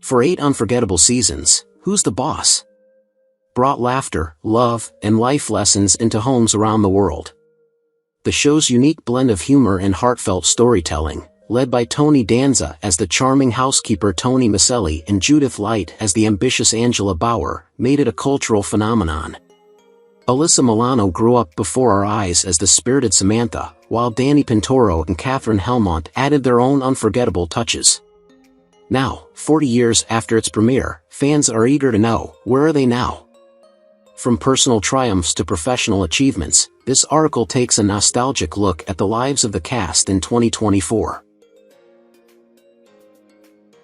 For 8 unforgettable seasons, Who's the Boss? Brought laughter, love, and life lessons into homes around the world. The show's unique blend of humor and heartfelt storytelling, led by Tony Danza as the charming housekeeper Tony Maselli and Judith Light as the ambitious Angela Bauer, made it a cultural phenomenon. Alyssa Milano grew up before our eyes as the spirited Samantha, while Danny Pintauro and Katherine Helmont added their own unforgettable touches. Now, 40 years after its premiere, fans are eager to know, where are they now? From personal triumphs to professional achievements, this article takes a nostalgic look at the lives of the cast in 2024.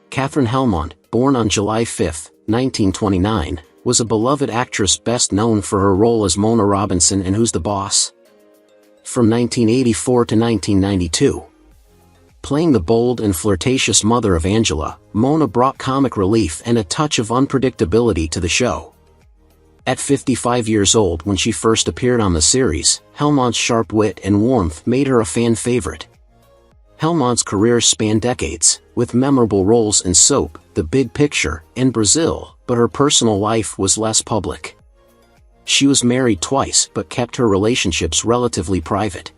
Katherine Helmond, born on July 5, 1929, was a beloved actress best known for her role as Mona Robinson in Who's the Boss? From 1984 to 1992. Playing the bold and flirtatious mother of Angela, Mona brought comic relief and a touch of unpredictability to the show. At 55 years old when she first appeared on the series, Helmont's sharp wit and warmth made her a fan favorite. Helmont's career spanned decades, with memorable roles in Soap, The Big Picture, and Brazil, but her personal life was less public. She was married twice but kept her relationships relatively private.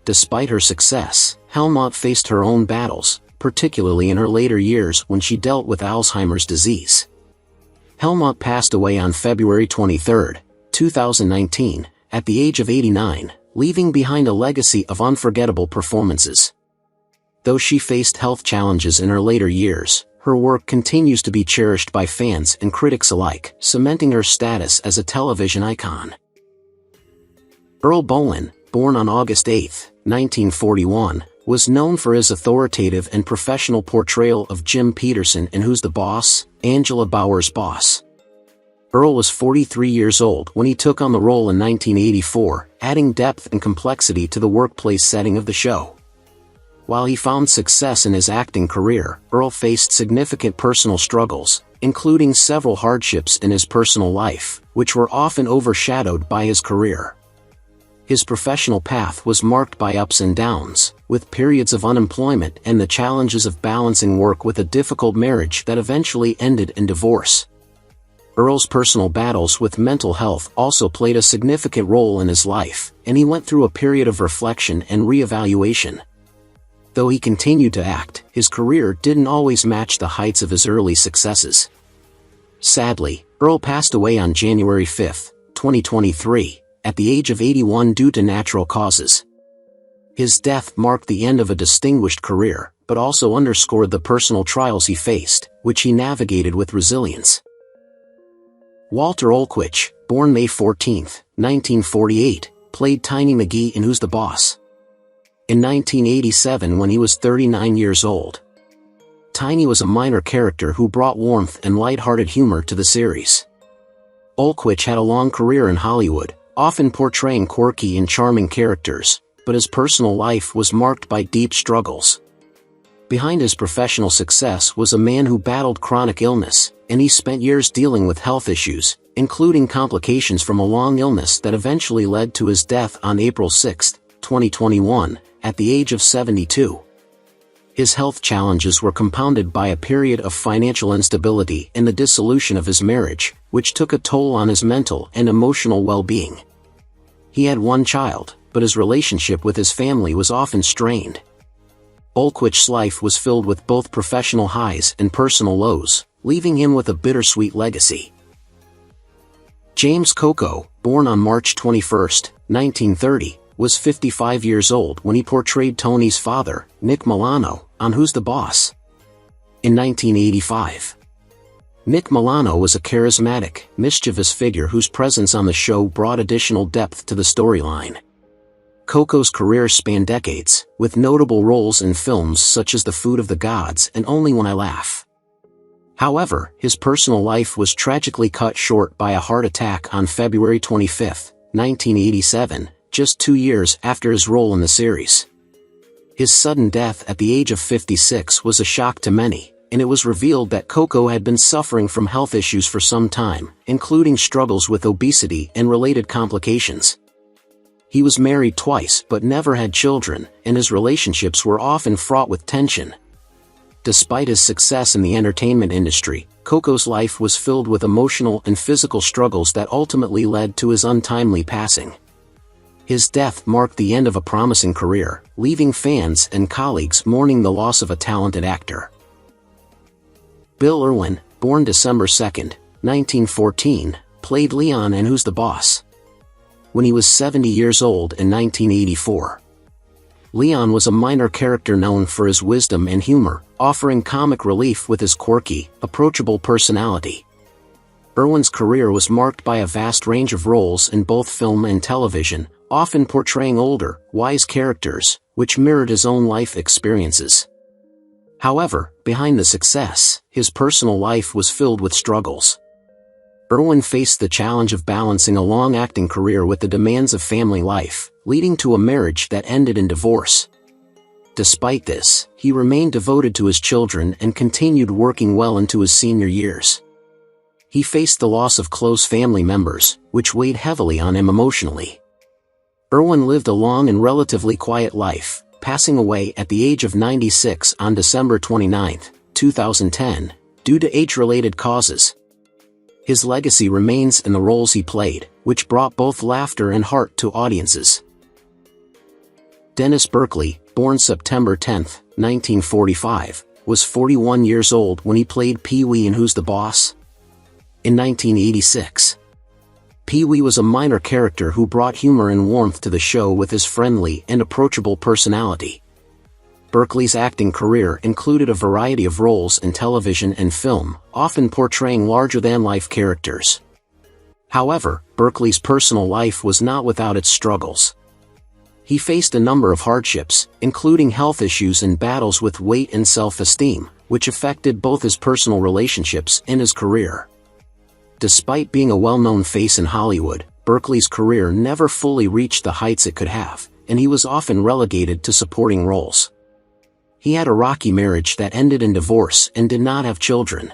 Despite her success, Helmont faced her own battles, particularly in her later years when she dealt with Alzheimer's disease. Helmont passed away on February 23, 2019, at the age of 89, leaving behind a legacy of unforgettable performances. Though she faced health challenges in her later years, her work continues to be cherished by fans and critics alike, cementing her status as a television icon. Earl Bowan, born on August 8, 1941, was known for his authoritative and professional portrayal of Jim Peterson in Who's the Boss? Angela Bauer's boss. Earl was 43 years old when he took on the role in 1984, adding depth and complexity to the workplace setting of the show. While he found success in his acting career, Earl faced significant personal struggles, including several hardships in his personal life, which were often overshadowed by his career. His professional path was marked by ups and downs, with periods of unemployment and the challenges of balancing work with a difficult marriage that eventually ended in divorce. Earl's personal battles with mental health also played a significant role in his life, and he went through a period of reflection and re-evaluation. Though he continued to act, his career didn't always match the heights of his early successes. Sadly, Earl passed away on January 5, 2023, at the age of 81 due to natural causes. His death marked the end of a distinguished career, but also underscored the personal trials he faced, which he navigated with resilience. Walter Oquit, born May 14, 1948, played Tiny McGee in Who's the Boss? In 1987 when he was 39 years old. Tiny was a minor character who brought warmth and light-hearted humor to the series. Oquit had a long career in Hollywood, often portraying quirky and charming characters, but his personal life was marked by deep struggles. Behind his professional success was a man who battled chronic illness, and he spent years dealing with health issues, including complications from a long illness that eventually led to his death on April 6, 2021, at the age of 72. His health challenges were compounded by a period of financial instability and the dissolution of his marriage, which took a toll on his mental and emotional well-being. He had one child, but his relationship with his family was often strained. Oquit's life was filled with both professional highs and personal lows, leaving him with a bittersweet legacy. James Koko, born on March 21, 1930, was 55 years old when he portrayed Tony's father, Nick Milano, on Who's the Boss? In 1985. Nick Milano was a charismatic, mischievous figure whose presence on the show brought additional depth to the storyline. Koko's career spanned decades, with notable roles in films such as The Food of the Gods and Only When I Laugh. However, his personal life was tragically cut short by a heart attack on February 25, 1987, just 2 years after his role in the series. His sudden death at the age of 56 was a shock to many, and it was revealed that Koko had been suffering from health issues for some time, including struggles with obesity and related complications. He was married twice but never had children, and his relationships were often fraught with tension. Despite his success in the entertainment industry, Koko's life was filled with emotional and physical struggles that ultimately led to his untimely passing. His death marked the end of a promising career, leaving fans and colleagues mourning the loss of a talented actor. Bill Irwin, born December 2, 1914, played Leon in Who's the Boss? When he was 70 years old in 1984. Leon was a minor character known for his wisdom and humor, offering comic relief with his quirky, approachable personality. Irwin's career was marked by a vast range of roles in both film and television, often portraying older, wise characters, which mirrored his own life experiences. However, behind the success, his personal life was filled with struggles. Irwin faced the challenge of balancing a long acting career with the demands of family life, leading to a marriage that ended in divorce. Despite this, he remained devoted to his children and continued working well into his senior years. He faced the loss of close family members, which weighed heavily on him emotionally. Irwin lived a long and relatively quiet life, passing away at the age of 96 on December 29, 2010, due to age-related causes. His legacy remains in the roles he played, which brought both laughter and heart to audiences. Dennis Berkeley, born September 10, 1945, was 41 years old when he played Pee-wee in Who's the Boss? In 1986. Pee-wee was a minor character who brought humor and warmth to the show with his friendly and approachable personality. Berkeley's acting career included a variety of roles in television and film, often portraying larger-than-life characters. However, Berkeley's personal life was not without its struggles. He faced a number of hardships, including health issues and battles with weight and self-esteem, which affected both his personal relationships and his career. Despite being a well-known face in Hollywood, Berkeley's career never fully reached the heights it could have, and he was often relegated to supporting roles. He had a rocky marriage that ended in divorce and did not have children.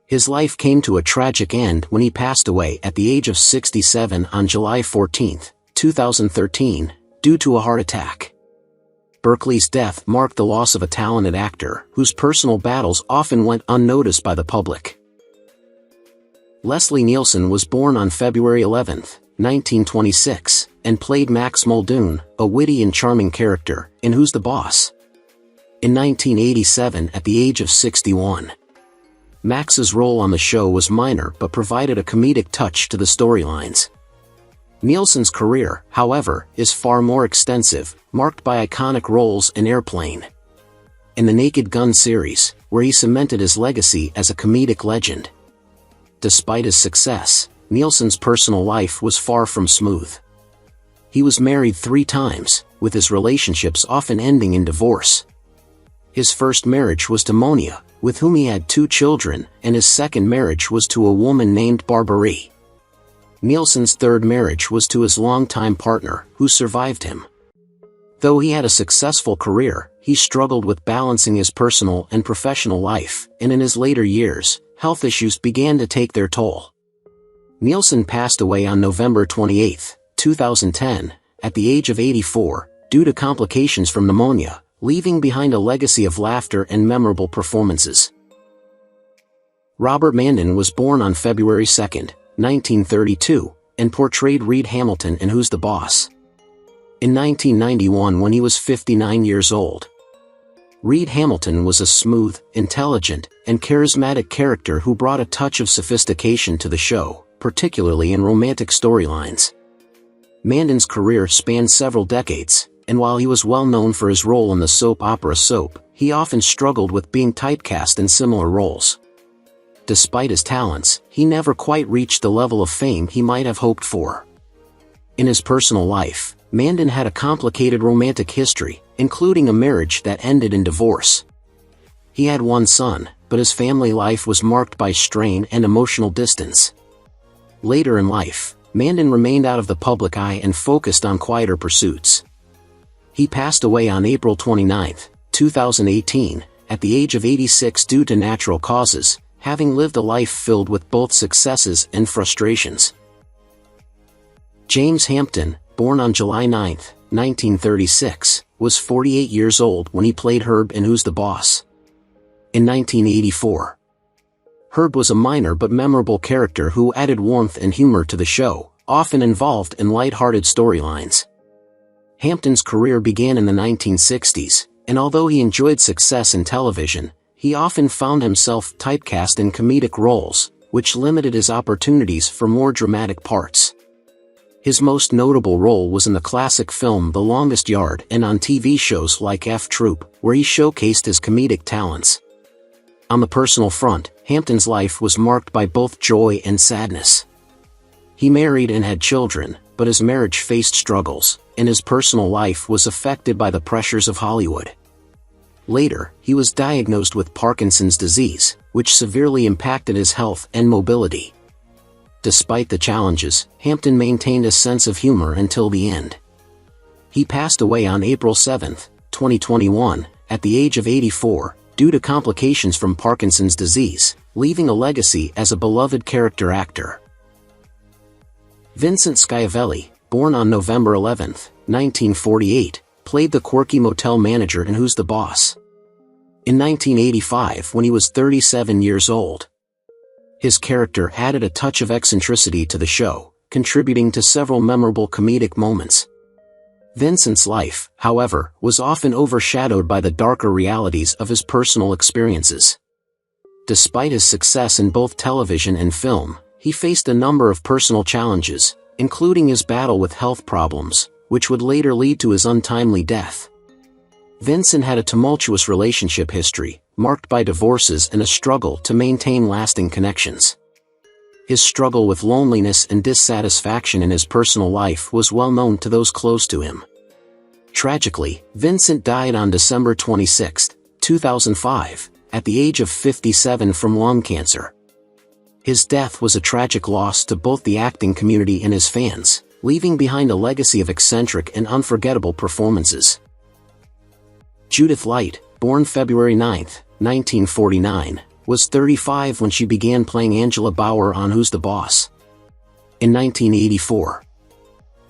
His life came to a tragic end when he passed away at the age of 67 on July 14, 2013, due to a heart attack. Berkeley's death marked the loss of a talented actor whose personal battles often went unnoticed by the public. Leslie Nielsen was born on February 11, 1926, and played Max Muldoon, a witty and charming character, in Who's the Boss? In 1987 at the age of 61. Max's role on the show was minor but provided a comedic touch to the storylines. Nielsen's career, however, is far more extensive, marked by iconic roles in Airplane. In the Naked Gun series, where he cemented his legacy as a comedic legend. Despite his success, Nielsen's personal life was far from smooth. He was married 3 times, with his relationships often ending in divorce. His first marriage was to Monia, with whom he had 2 children, and his second marriage was to a woman named Barbarie. Nielsen's third marriage was to his longtime partner, who survived him. Though he had a successful career, he struggled with balancing his personal and professional life, and in his later years, health issues began to take their toll. Nielsen passed away on November 28, 2010, at the age of 84, due to complications from pneumonia, leaving behind a legacy of laughter and memorable performances. Robert Mannin was born on February 2, 1932, and portrayed Reed Hamilton in Who's the Boss? In 1991 when he was 59 years old. Reed Hamilton was a smooth, intelligent, and charismatic character who brought a touch of sophistication to the show, particularly in romantic storylines. Mannin's career spanned several decades, and while he was well known for his role in the soap opera Soap, he often struggled with being typecast in similar roles. Despite his talents, he never quite reached the level of fame he might have hoped for. In his personal life, Mannin had a complicated romantic history, including a marriage that ended in divorce. He had 1 son, but his family life was marked by strain and emotional distance. Later in life, Mannin remained out of the public eye and focused on quieter pursuits. He passed away on April 29, 2018, at the age of 86 due to natural causes, having lived a life filled with both successes and frustrations. James Hampton, born on July 9, 1936, was 48 years old when he played Herb in Who's the Boss? In 1984. Herb was a minor but memorable character who added warmth and humor to the show, often involved in light-hearted storylines. Hampton's career began in the 1960s, and although he enjoyed success in television, he often found himself typecast in comedic roles, which limited his opportunities for more dramatic parts. His most notable role was in the classic film The Longest Yard and on TV shows like F Troop, where he showcased his comedic talents. On the personal front, Hampton's life was marked by both joy and sadness. He married and had children, but his marriage faced struggles, and his personal life was affected by the pressures of Hollywood. Later, he was diagnosed with Parkinson's disease, which severely impacted his health and mobility. Despite the challenges, Hampton maintained a sense of humor until the end. He passed away on April 7, 2021, at the age of 84, due to complications from Parkinson's disease, leaving a legacy as a beloved character actor. Vincent Skyy, born on November 11, 1948, played the quirky motel manager in Who's the Boss? In 1985, when he was 37 years old. His character added a touch of eccentricity to the show, contributing to several memorable comedic moments. Vincent's life, however, was often overshadowed by the darker realities of his personal experiences. Despite his success in both television and film, he faced a number of personal challenges, including his battle with health problems, which would later lead to his untimely death. Vincent had a tumultuous relationship history, marked by divorces and a struggle to maintain lasting connections. His struggle with loneliness and dissatisfaction in his personal life was well known to those close to him. Tragically, Vincent died on December 26, 2005, at the age of 57 from lung cancer. His death was a tragic loss to both the acting community and his fans, leaving behind a legacy of eccentric and unforgettable performances. Judith Light, born February 9, 1949, was 35 when she began playing Angela Bauer on Who's the Boss? In 1984.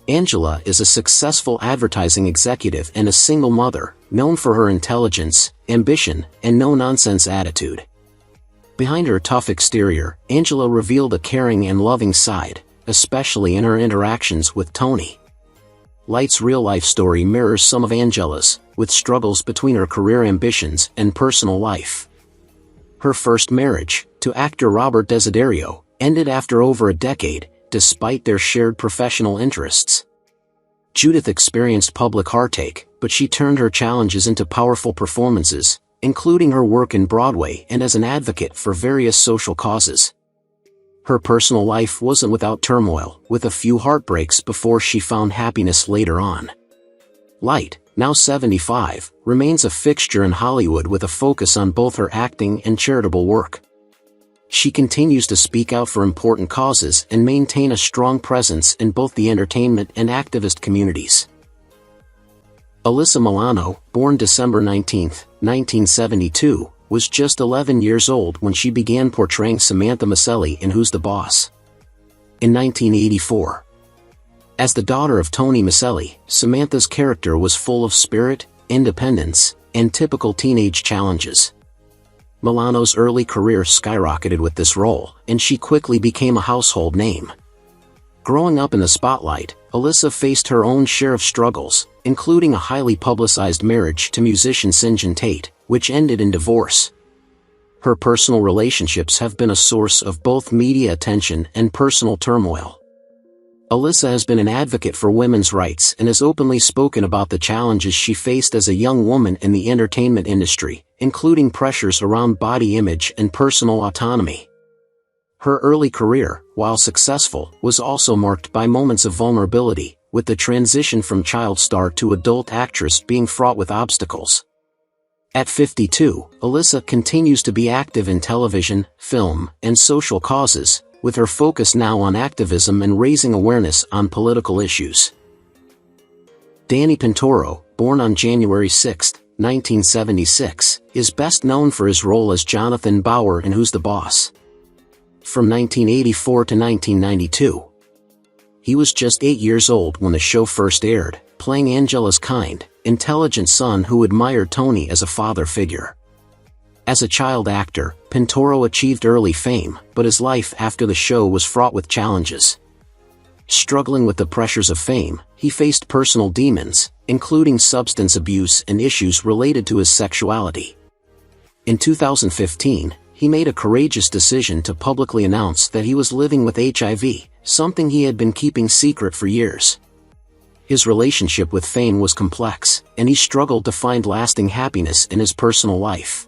Angela is a successful advertising executive and a single mother, known for her intelligence, ambition, and no-nonsense attitude. Behind her tough exterior, Angela revealed a caring and loving side, especially in her interactions with Tony. Light's real-life story mirrors some of Angela's, with struggles between her career ambitions and personal life. Her first marriage, to actor Robert Desiderio, ended after over a decade, despite their shared professional interests. Judith experienced public heartache, but she turned her challenges into powerful performances, including her work in Broadway and as an advocate for various social causes. Her personal life wasn't without turmoil, with a few heartbreaks before she found happiness later on. Light, now 75, remains a fixture in Hollywood with a focus on both her acting and charitable work. She continues to speak out for important causes and maintain a strong presence in both the entertainment and activist communities. Alyssa Milano, born December 19, 1972, was just 11 years old when she began portraying Samantha Micelli in Who's the Boss? In 1984. As the daughter of Tony Micelli, Samantha's character was full of spirit, independence, and typical teenage challenges. Milano's early career skyrocketed with this role, and she quickly became a household name. Growing up in the spotlight, Alyssa faced her own share of struggles, including a highly publicized marriage to musician St. Tate, which ended in divorce. Her personal relationships have been a source of both media attention and personal turmoil. Alyssa has been an advocate for women's rights and has openly spoken about the challenges she faced as a young woman in the entertainment industry, including pressures around body image and personal autonomy. Her early career, while successful, was also marked by moments of vulnerability, with the transition from child star to adult actress being fraught with obstacles. At 52, Alyssa continues to be active in television, film, and social causes, with her focus now on activism and raising awareness on political issues. Danny Pintauro, born on January 6, 1976, is best known for his role as Jonathan Bauer in Who's the Boss? From 1984 to 1992. He was just 8 years old when the show first aired, playing Angela's kind, intelligent son who admired Tony as a father figure. As a child actor, Pintauro achieved early fame, but his life after the show was fraught with challenges. Struggling with the pressures of fame, he faced personal demons, including substance abuse and issues related to his sexuality. In 2015, he made a courageous decision to publicly announce that he was living with HIV, something he had been keeping secret for years. His relationship with fame was complex, and he struggled to find lasting happiness in his personal life.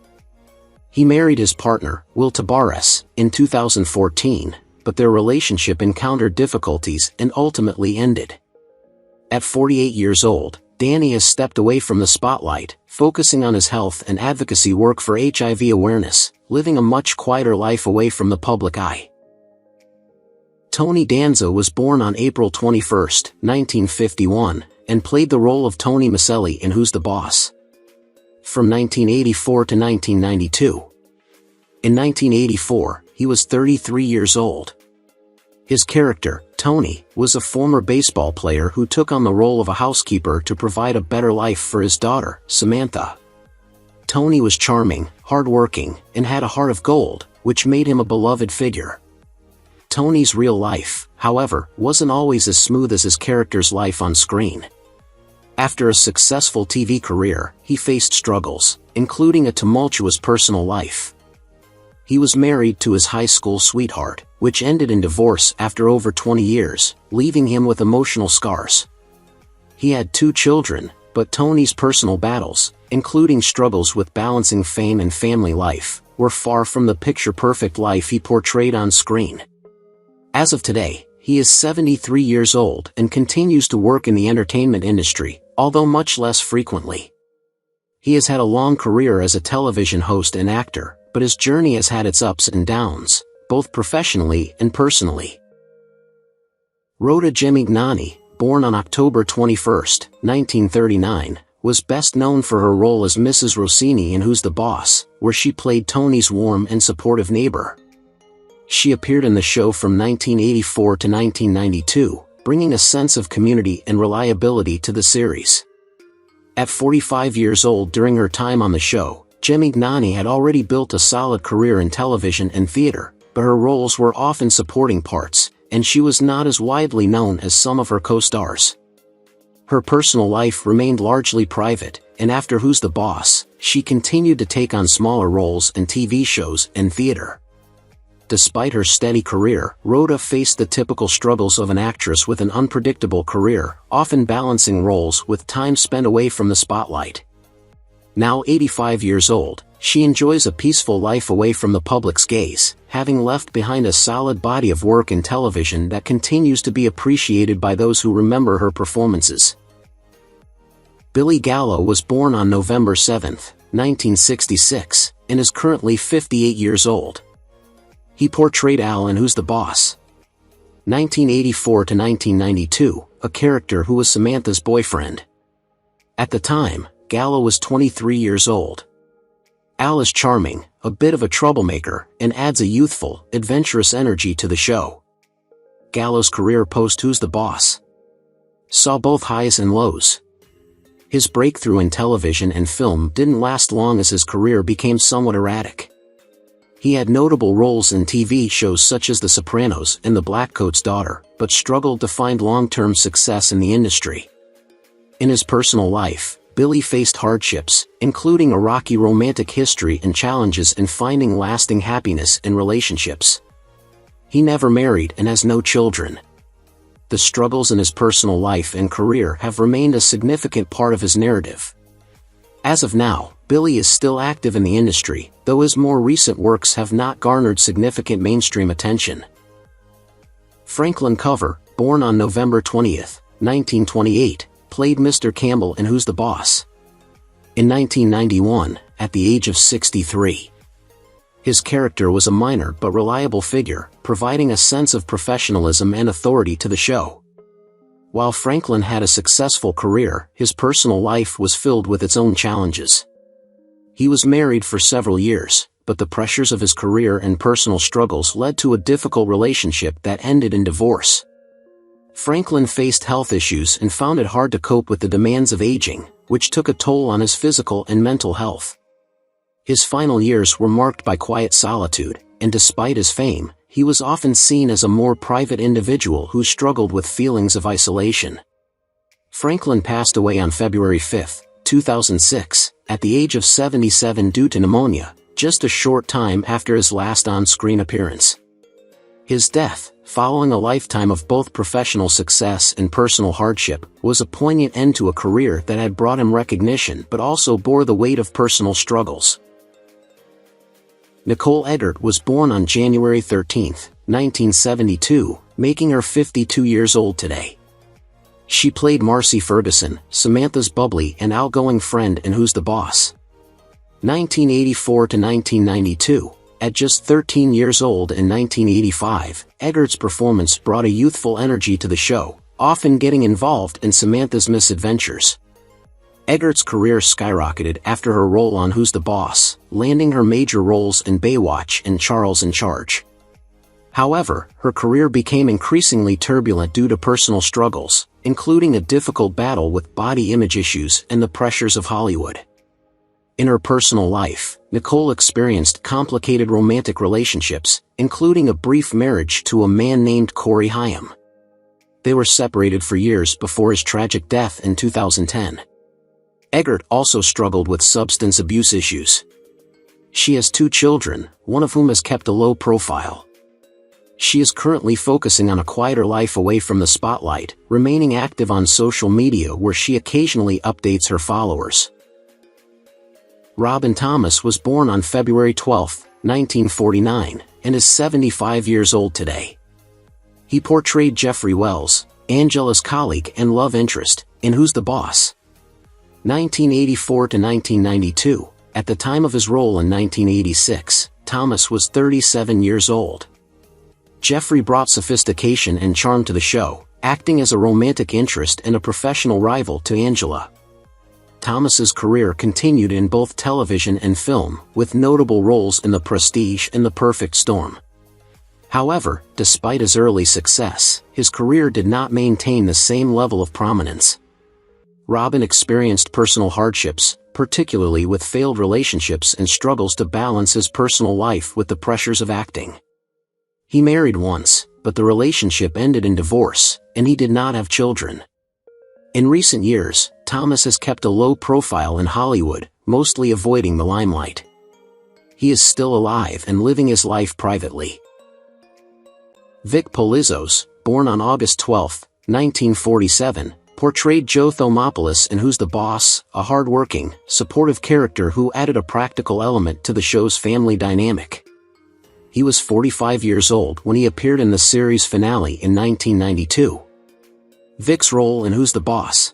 He married his partner, Will Tabares, in 2014, but their relationship encountered difficulties and ultimately ended. At 48 years old, Danny has stepped away from the spotlight, focusing on his health and advocacy work for HIV awareness, living a much quieter life away from the public eye. Tony Danza was born on April 21, 1951, and played the role of Tony Maselli in Who's the Boss? From 1984 to 1992. In 1984, he was 33 years old. His character, Tony, was a former baseball player who took on the role of a housekeeper to provide a better life for his daughter, Samantha. Tony was charming, hardworking, and had a heart of gold, which made him a beloved figure. Tony's real life, however, wasn't always as smooth as his character's life on screen. After a successful TV career, he faced struggles, including a tumultuous personal life. He was married to his high school sweetheart, which ended in divorce after over 20 years, leaving him with emotional scars. He had 2 children, but Tony's personal battles, including struggles with balancing fame and family life, were far from the picture-perfect life he portrayed on screen. As of today, he is 73 years old and continues to work in the entertainment industry, although much less frequently. He has had a long career as a television host and actor, but his journey has had its ups and downs, both professionally and personally. RoJimi Nani, born on October 21, 1939, was best known for her role as Mrs. Rossini in Who's the Boss?, where she played Tony's warm and supportive neighbor. She appeared in the show from 1984 to 1992, bringing a sense of community and reliability to the series. At 45 years old during her time on the show, Jimi Nani had already built a solid career in television and theater, but her roles were often supporting parts, and she was not as widely known as some of her co-stars. Her personal life remained largely private, and after Who's the Boss?, she continued to take on smaller roles in TV shows and theater. Despite her steady career, Rhoda faced the typical struggles of an actress with an unpredictable career, often balancing roles with time spent away from the spotlight. Now 85 years old, she enjoys a peaceful life away from the public's gaze, having left behind a solid body of work in television that continues to be appreciated by those who remember her performances. Billy Gallo was born on November 7, 1966, and is currently 58 years old. He portrayed Al in Who's the Boss? 1984 to 1992, a character who was Samantha's boyfriend. At the time, Gallo was 23 years old. Al is charming, a bit of a troublemaker, and adds a youthful, adventurous energy to the show. Gallo's career post Who's the Boss? Saw both highs and lows. His breakthrough in television and film didn't last long as his career became somewhat erratic. He had notable roles in TV shows such as The Sopranos and The Blackcoat's Daughter, but struggled to find long-term success in the industry. In his personal life, Billy faced hardships, including a rocky romantic history and challenges in finding lasting happiness in relationships. He never married and has no children. The struggles in his personal life and career have remained a significant part of his narrative. As of now, Billy is still active in the industry, though his more recent works have not garnered significant mainstream attention. Franklin Cover, born on November 20, 1928, played Mr. Campbell in Who's the Boss? In 1991, at the age of 63. His character was a minor but reliable figure, providing a sense of professionalism and authority to the show. While Franklin had a successful career, his personal life was filled with its own challenges. He was married for several years, but the pressures of his career and personal struggles led to a difficult relationship that ended in divorce. Franklin faced health issues and found it hard to cope with the demands of aging, which took a toll on his physical and mental health. His final years were marked by quiet solitude, and despite his fame, he was often seen as a more private individual who struggled with feelings of isolation. Franklin passed away on February 5, 2006, at the age of 77 due to pneumonia, just a short time after his last on-screen appearance. His death, following a lifetime of both professional success and personal hardship, was a poignant end to a career that had brought him recognition but also bore the weight of personal struggles. Nicole Edgar was born on January 13, 1972, making her 52 years old today. She played Marcy Ferguson, Samantha's bubbly and outgoing friend in Who's the Boss? 1984 to 1992. At just 13 years old in 1985, Edgar's performance brought a youthful energy to the show, often getting involved in Samantha's misadventures. Edgar's career skyrocketed after her role on Who's the Boss?, landing her major roles in Baywatch and Charles in Charge. However, her career became increasingly turbulent due to personal struggles, including a difficult battle with body image issues and the pressures of Hollywood. In her personal life, Nicole experienced complicated romantic relationships, including a brief marriage to a man named Corey Haim. They were separated for years before his tragic death in 2010. Edgar also struggled with substance abuse issues. She has 2 children, one of whom has kept a low profile. She is currently focusing on a quieter life away from the spotlight, remaining active on social media where she occasionally updates her followers. Robin Thomas was born on February 12, 1949, and is 75 years old today. He portrayed Jeffrey Wells, Angela's colleague and love interest, in Who's the Boss? 1984 to 1992. At the time of his role in 1986, Thomas was 37 years old. Jeffrey brought sophistication and charm to the show, acting as a romantic interest and a professional rival to Angela. Thomas's career continued in both television and film, with notable roles in The Prestige and The Perfect Storm. However, despite his early success, his career did not maintain the same level of prominence. Robin experienced personal hardships, particularly with failed relationships and struggles to balance his personal life with the pressures of acting. He married once, but the relationship ended in divorce, and he did not have children. In recent years, Thomas has kept a low profile in Hollywood, mostly avoiding the limelight. He is still alive and living his life privately. Vic Pozos, born on August 12, 1947, portrayed Joe Thomopoulos in Who's the Boss?, a hard-working, supportive character who added a practical element to the show's family dynamic. He was 45 years old when he appeared in the series finale in 1992. Vic's role in Who's the Boss?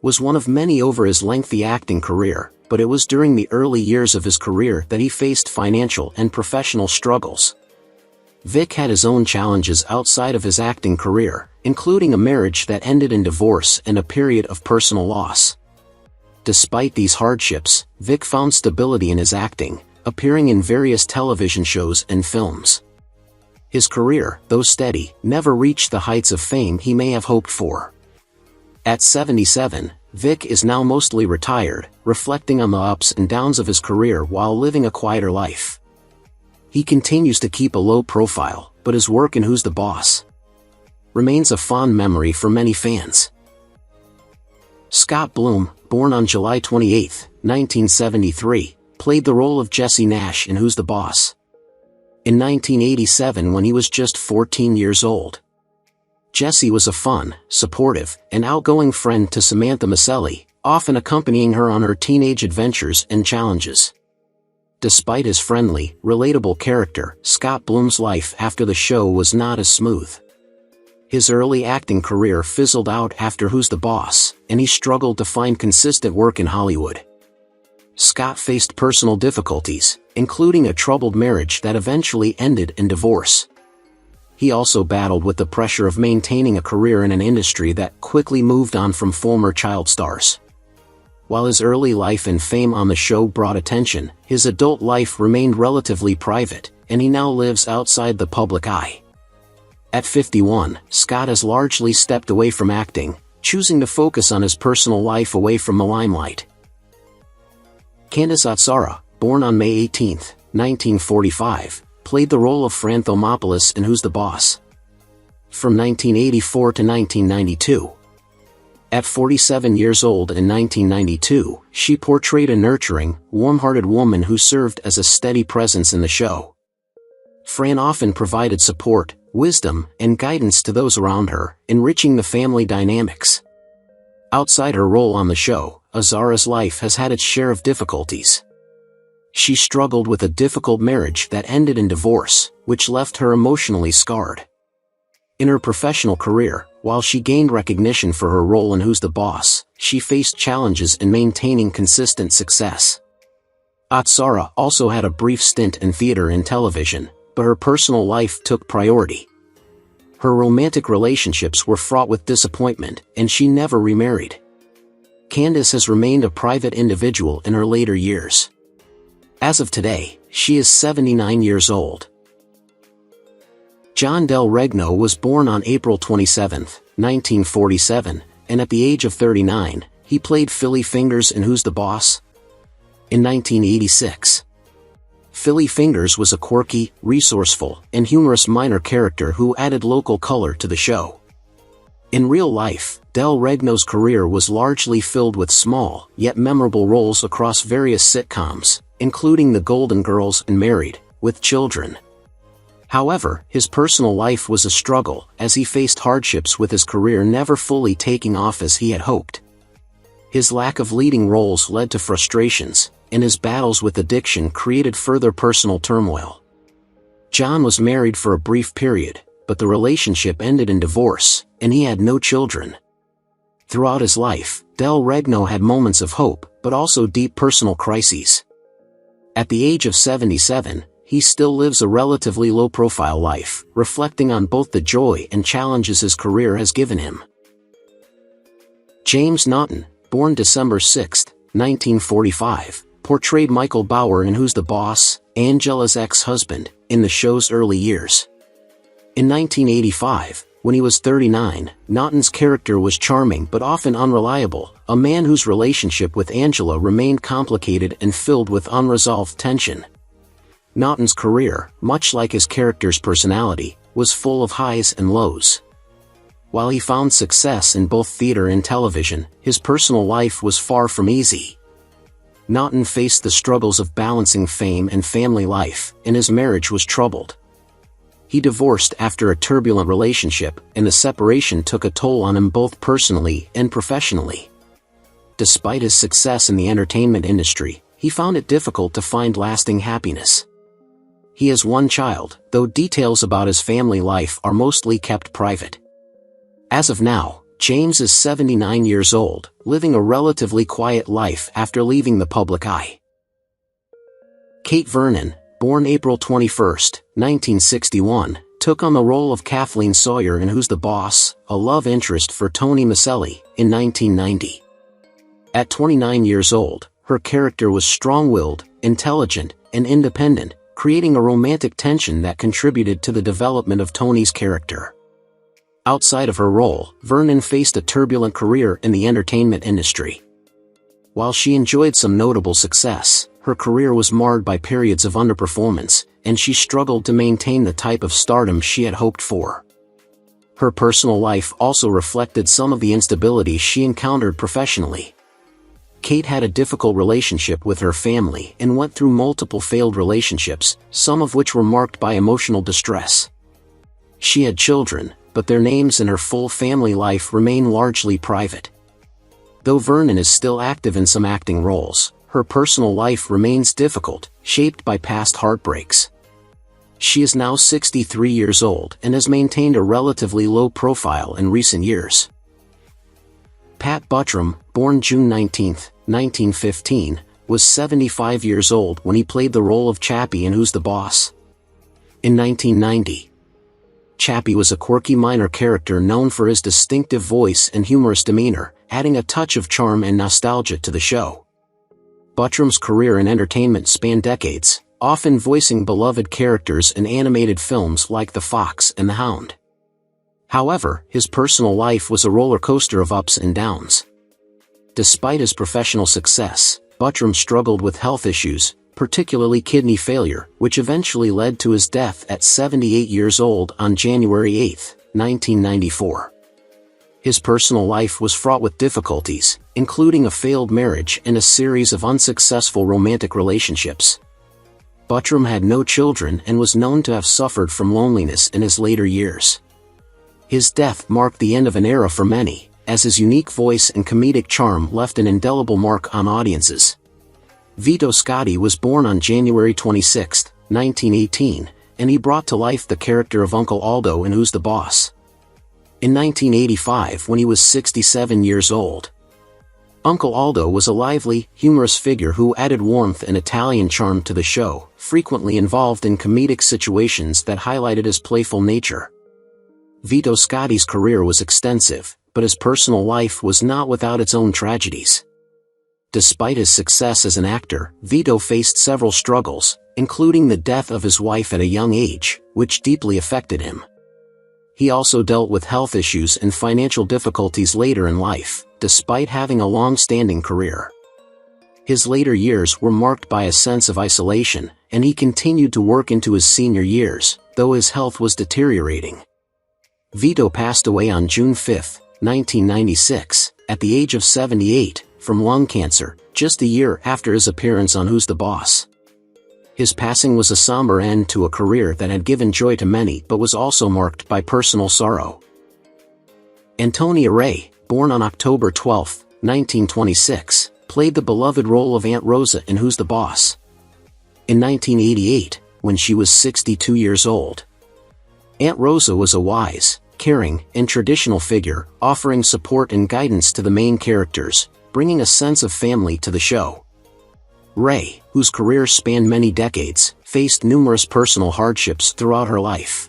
Was one of many over his lengthy acting career, but it was during the early years of his career that he faced financial and professional struggles. Vic had his own challenges outside of his acting career, including a marriage that ended in divorce and a period of personal loss. Despite these hardships, Vic found stability in his acting, appearing in various television shows and films. His career, though steady, never reached the heights of fame he may have hoped for. At 77, Vic is now mostly retired, reflecting on the ups and downs of his career while living a quieter life. He continues to keep a low profile, but his work in Who's the Boss? Remains a fond memory for many fans. Scott Bloom, born on July 28, 1973, played the role of Jesse Nash in Who's the Boss? In 1987 when he was just 14 years old. Jesse was a fun, supportive, and outgoing friend to Samantha Micelli, often accompanying her on her teenage adventures and challenges. Despite his friendly, relatable character, Scott Bloom's life after the show was not as smooth. His early acting career fizzled out after Who's the Boss?, and he struggled to find consistent work in Hollywood. Scott faced personal difficulties, including a troubled marriage that eventually ended in divorce. He also battled with the pressure of maintaining a career in an industry that quickly moved on from former child stars. While his early life and fame on the show brought attention, his adult life remained relatively private, and he now lives outside the public eye. At 51, Scott has largely stepped away from acting, choosing to focus on his personal life away from the limelight. Candace Atsara, born on May 18, 1945, played the role of Fran Thomopoulos in Who's the Boss? From 1984 to 1992. At 47 years old in 1992, she portrayed a nurturing, warm-hearted woman who served as a steady presence in the show. Fran often provided support, wisdom, and guidance to those around her, enriching the family dynamics. Outside her role on the show, Azara's life has had its share of difficulties. She struggled with a difficult marriage that ended in divorce, which left her emotionally scarred. In her professional career, while she gained recognition for her role in Who's the Boss, she faced challenges in maintaining consistent success. Azara also had a brief stint in theater and television, but her personal life took priority. Her romantic relationships were fraught with disappointment, and she never remarried. Candace has remained a private individual in her later years. As of today, she is 79 years old. John Del Regno was born on April 27, 1947, and at the age of 39, he played Philly Fingers in Who's the Boss? In 1986. Philly Fingers was a quirky, resourceful, and humorous minor character who added local color to the show. In real life, Del Regno's career was largely filled with small, yet memorable roles across various sitcoms, including The Golden Girls and Married, with Children. However, his personal life was a struggle, as he faced hardships with his career never fully taking off as he had hoped. His lack of leading roles led to frustrations, and his battles with addiction created further personal turmoil. John was married for a brief period, but the relationship ended in divorce, and he had no children. Throughout his life, Del Regno had moments of hope, but also deep personal crises. At the age of 77, he still lives a relatively low-profile life, reflecting on both the joy and challenges his career has given him. James Naughton, born December 6, 1945, portrayed Michael Bauer in Who's the Boss?, Angela's ex-husband, in the show's early years. In 1985, when he was 39, Naughton's character was charming but often unreliable, a man whose relationship with Angela remained complicated and filled with unresolved tension. Naughton's career, much like his character's personality, was full of highs and lows. While he found success in both theater and television, his personal life was far from easy. Naughton faced the struggles of balancing fame and family life, and his marriage was troubled. He divorced after a turbulent relationship, and the separation took a toll on him both personally and professionally. Despite his success in the entertainment industry, he found it difficult to find lasting happiness. He has one child, though details about his family life are mostly kept private. As of now, James is 79 years old, living a relatively quiet life after leaving the public eye. Kate Vernon, born April 21, 1961, took on the role of Kathleen Sawyer in Who's the Boss?, a love interest for Tony Maselli, in 1990. At 29 years old, her character was strong-willed, intelligent, and independent, creating a romantic tension that contributed to the development of Tony's character. Outside of her role, Vernon faced a turbulent career in the entertainment industry. While she enjoyed some notable success, her career was marred by periods of underperformance, and she struggled to maintain the type of stardom she had hoped for. Her personal life also reflected some of the instability she encountered professionally. Kate had a difficult relationship with her family and went through multiple failed relationships, some of which were marked by emotional distress. She had children, but their names and her full family life remain largely private. Though Vernon is still active in some acting roles, her personal life remains difficult, shaped by past heartbreaks. She is now 63 years old and has maintained a relatively low profile in recent years. Pat Butram, born June 19, 1915, was 75 years old when he played the role of Chappie in Who's the Boss? In 1990. Chappie was a quirky minor character known for his distinctive voice and humorous demeanor, adding a touch of charm and nostalgia to the show. Buttram's career in entertainment spanned decades, often voicing beloved characters in animated films like The Fox and the Hound. However, his personal life was a roller coaster of ups and downs. Despite his professional success, Butram struggled with health issues, particularly kidney failure, which eventually led to his death at 78 years old on January 8, 1994. His personal life was fraught with difficulties, including a failed marriage and a series of unsuccessful romantic relationships. Butram had no children and was known to have suffered from loneliness in his later years. His death marked the end of an era for many, as his unique voice and comedic charm left an indelible mark on audiences. VTO Scotti was born on January 26, 1918, and he brought to life the character of Uncle Aldo in Who's the Boss? In 1985, when he was 67 years old. Uncle Aldo was a lively, humorous figure who added warmth and Italian charm to the show, frequently involved in comedic situations that highlighted his playful nature. VTO Scotti's career was extensive, but his personal life was not without its own tragedies. Despite his success as an actor, VTO faced several struggles, including the death of his wife at a young age, which deeply affected him. He also dealt with health issues and financial difficulties later in life, despite having a long-standing career. His later years were marked by a sense of isolation, and he continued to work into his senior years, though his health was deteriorating. VTO passed away on June 5, 1996, at the age of 78, from lung cancer, just a year after his appearance on Who's the Boss? His passing was a somber end to a career that had given joy to many but was also marked by personal sorrow. Antonia Ray, born on October 12, 1926, played the beloved role of Aunt Rosa in Who's the Boss? In 1988, when she was 62 years old. Aunt Rosa was a wise, caring, and traditional figure, offering support and guidance to the main characters, bringing a sense of family to the show. Ray, whose career spanned many decades, faced numerous personal hardships throughout her life.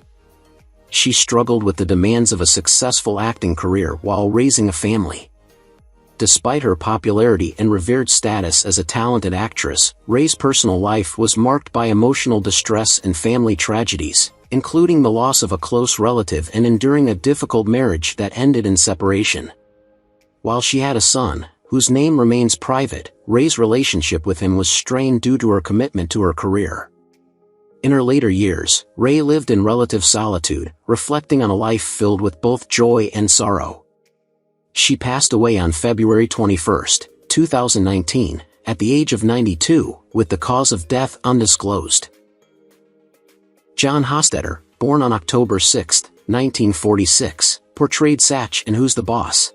She struggled with the demands of a successful acting career while raising a family. Despite her popularity and revered status as a talented actress, Ray's personal life was marked by emotional distress and family tragedies, including the loss of a close relative and enduring a difficult marriage that ended in separation. While she had a son, whose name remains private, Ray's relationship with him was strained due to her commitment to her career. In her later years, Ray lived in relative solitude, reflecting on a life filled with both joy and sorrow. She passed away on February 21, 2019, at the age of 92, with the cause of death undisclosed. John Hostetter, born on October 6, 1946, portrayed Satch in Who's the Boss?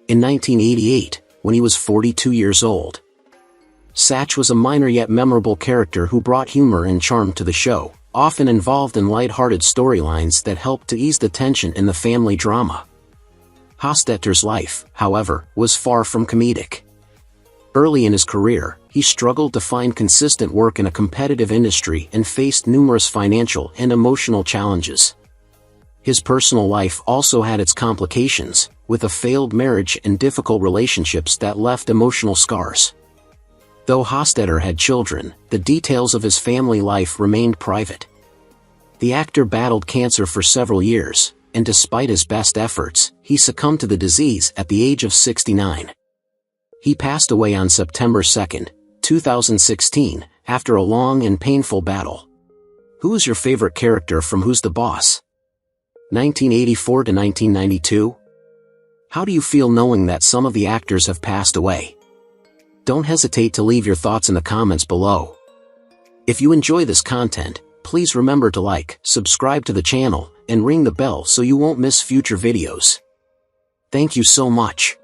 In 1988, when he was 42 years old. Satch was a minor yet memorable character who brought humor and charm to the show, often involved in light-hearted storylines that helped to ease the tension in the family drama. Hostetter's life, however, was far from comedic. Early in his career, he struggled to find consistent work in a competitive industry and faced numerous financial and emotional challenges. His personal life also had its complications, with a failed marriage and difficult relationships that left emotional scars. Though Hostetter had children, the details of his family life remained private. The actor battled cancer for several years, and despite his best efforts, he succumbed to the disease at the age of 69. He passed away on September 2, 2016, after a long and painful battle. Who is your favorite character from Who's the Boss? 1984 to 1992? How do you feel knowing that some of the actors have passed away? Don't hesitate to leave your thoughts in the comments below. If you enjoy this content, please remember to like, subscribe to the channel, and ring the bell so you won't miss future videos. Thank you so much.